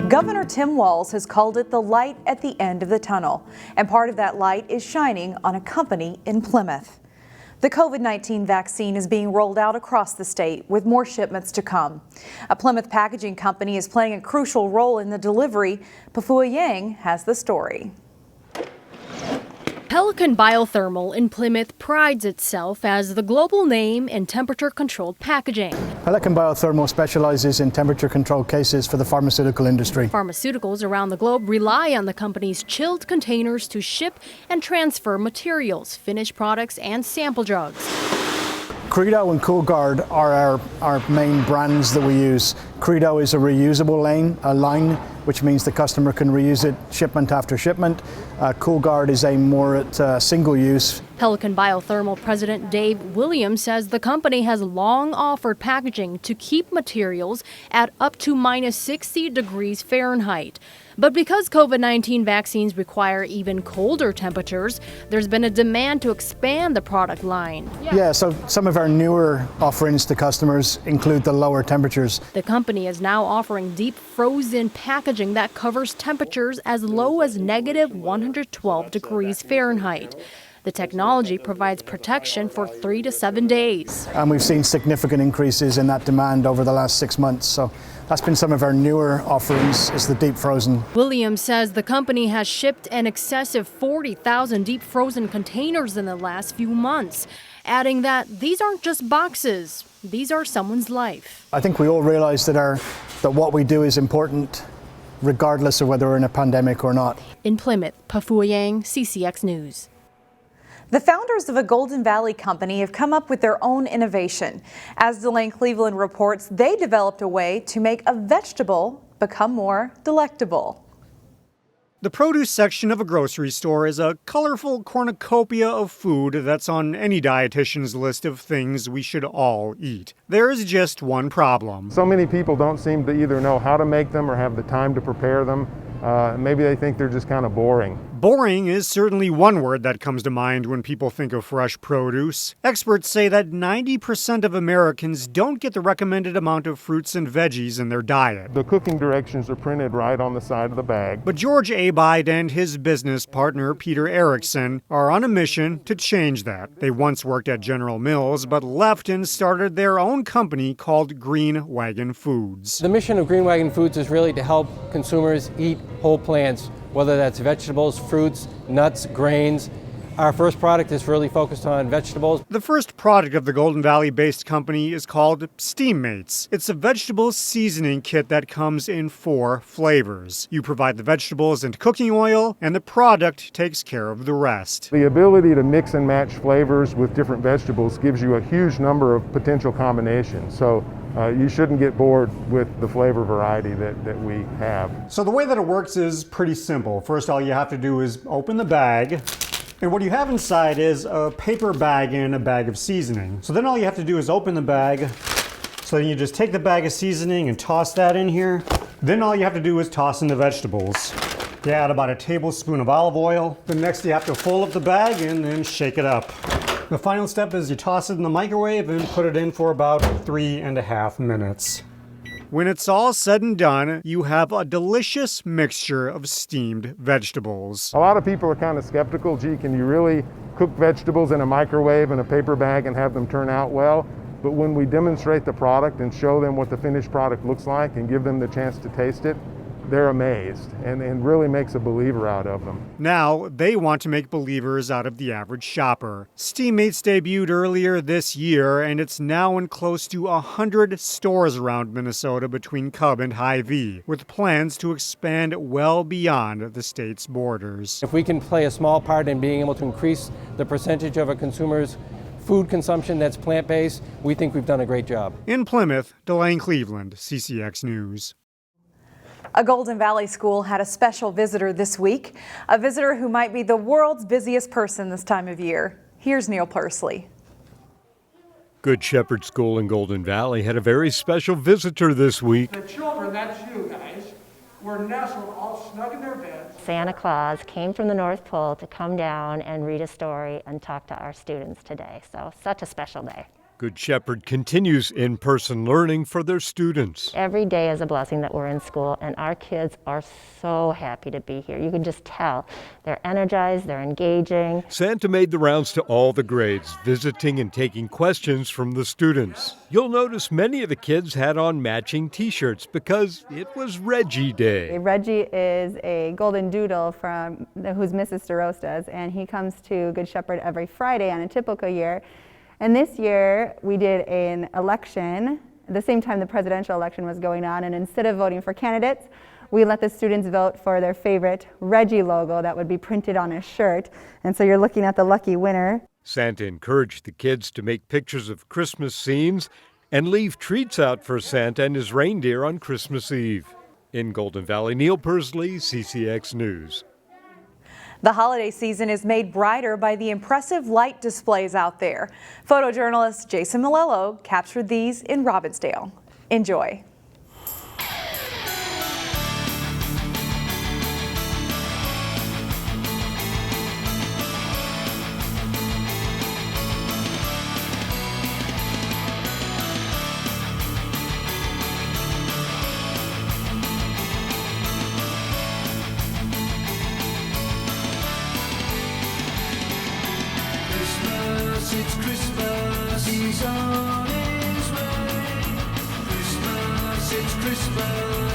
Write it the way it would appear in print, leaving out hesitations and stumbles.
Governor Tim Walz has called it the light at the end of the tunnel, and part of that light is shining on a company in Plymouth. The COVID-19 vaccine is being rolled out across the state with more shipments to come. A Plymouth packaging company is playing a crucial role in the delivery. Pafua Yang has the story. Pelican Biothermal in Plymouth prides itself as the global name in temperature-controlled packaging. Pelican Biothermal specializes in temperature-controlled cases for the pharmaceutical industry. Pharmaceuticals around the globe rely on the company's chilled containers to ship and transfer materials, finished products, and sample drugs. Credo and CoolGuard are our main brands that we use. Credo is a reusable line, which means the customer can reuse it shipment after shipment. CoolGuard is aimed more at single use. Pelican Biothermal President Dave Williams says the company has long offered packaging to keep materials at up to minus 60 degrees Fahrenheit. But because COVID-19 vaccines require even colder temperatures, there's been a demand to expand the product line. Yeah, so some of our newer offerings to customers include the lower temperatures. The company is now offering deep frozen packaging that covers temperatures as low as negative 112 degrees Fahrenheit. The technology provides protection for 3 to 7 days. And we've seen significant increases in that demand over the last 6 months. So that's been some of our newer offerings, is the deep frozen. Williams says the company has shipped an excessive 40,000 deep frozen containers in the last few months, adding that these aren't just boxes, these are someone's life. I think we all realize that what we do is important, regardless of whether we're in a pandemic or not. In Plymouth, Pafua Yang, CCX News. The founders of a Golden Valley company have come up with their own innovation. As Delane Cleveland reports, they developed a way to make a vegetable become more delectable. The produce section of a grocery store is a colorful cornucopia of food that's on any dietitian's list of things we should all eat. There is just one problem. So many people don't seem to either know how to make them or have the time to prepare them. Maybe they think they're just kind of boring. Boring is certainly one word that comes to mind when people think of fresh produce. Experts say that 90% of Americans don't get the recommended amount of fruits and veggies in their diet. The cooking directions are printed right on the side of the bag. But George Abide and his business partner, Peter Erickson, are on a mission to change that. They once worked at General Mills, but left and started their own company called Green Wagon Foods. The mission of Green Wagon Foods is really to help consumers eat whole plants, whether that's vegetables, fruits, nuts, grains. Our first product is really focused on vegetables. The first product of the Golden Valley-based company is called Steam Mates. It's a vegetable seasoning kit that comes in 4 flavors. You provide the vegetables and cooking oil, and the product takes care of the rest. The ability to mix and match flavors with different vegetables gives you a huge number of potential combinations. So you shouldn't get bored with the flavor variety that we have. So the way that it works is pretty simple. First, all you have to do is open the bag. And what you have inside is a paper bag and a bag of seasoning. So then all you have to do is open the bag. So then you just take the bag of seasoning and toss that in here. Then all you have to do is toss in the vegetables. You add about a tablespoon of olive oil. Then next you have to fold up the bag and then shake it up. The final step is you toss it in the microwave and put it in for about 3.5 minutes. When it's all said and done, you have a delicious mixture of steamed vegetables. A lot of people are kind of skeptical. Gee, can you really cook vegetables in a microwave in a paper bag and have them turn out well? But when we demonstrate the product and show them what the finished product looks like and give them the chance to taste it, they're amazed and really makes a believer out of them. Now, they want to make believers out of the average shopper. Steam Mates debuted earlier this year, and it's now in close to 100 stores around Minnesota between Cub and Hy-Vee, with plans to expand well beyond the state's borders. If we can play a small part in being able to increase the percentage of a consumer's food consumption that's plant-based, we think we've done a great job. In Plymouth, Delane Cleveland, CCX News. A Golden Valley school had a special visitor this week, a visitor who might be the world's busiest person this time of year. Here's Neil Pursley. Good Shepherd School in Golden Valley had a very special visitor this week. The children, that's you guys, were nestled all snug in their beds. Santa Claus came from the North Pole to come down and read a story and talk to our students today. So such a special day. Good Shepherd continues in-person learning for their students. Every day is a blessing that we're in school, and our kids are so happy to be here. You can just tell. They're energized, they're engaging. Santa made the rounds to all the grades, visiting and taking questions from the students. You'll notice many of the kids had on matching t-shirts because it was Reggie Day. Reggie is a golden doodle who's Mrs. DeRosta's, and he comes to Good Shepherd every Friday on a typical year. And this year, we did an election at the same time the presidential election was going on, and instead of voting for candidates, we let the students vote for their favorite Reggie logo that would be printed on a shirt. And so you're looking at the lucky winner. Santa encouraged the kids to make pictures of Christmas scenes and leave treats out for Santa and his reindeer on Christmas Eve. In Golden Valley, Neil Persley, CCX News. The holiday season is made brighter by the impressive light displays out there. Photojournalist Jason Malello captured these in Robbinsdale. Enjoy. It's Christmas, he's on his way. Christmas, it's Christmas.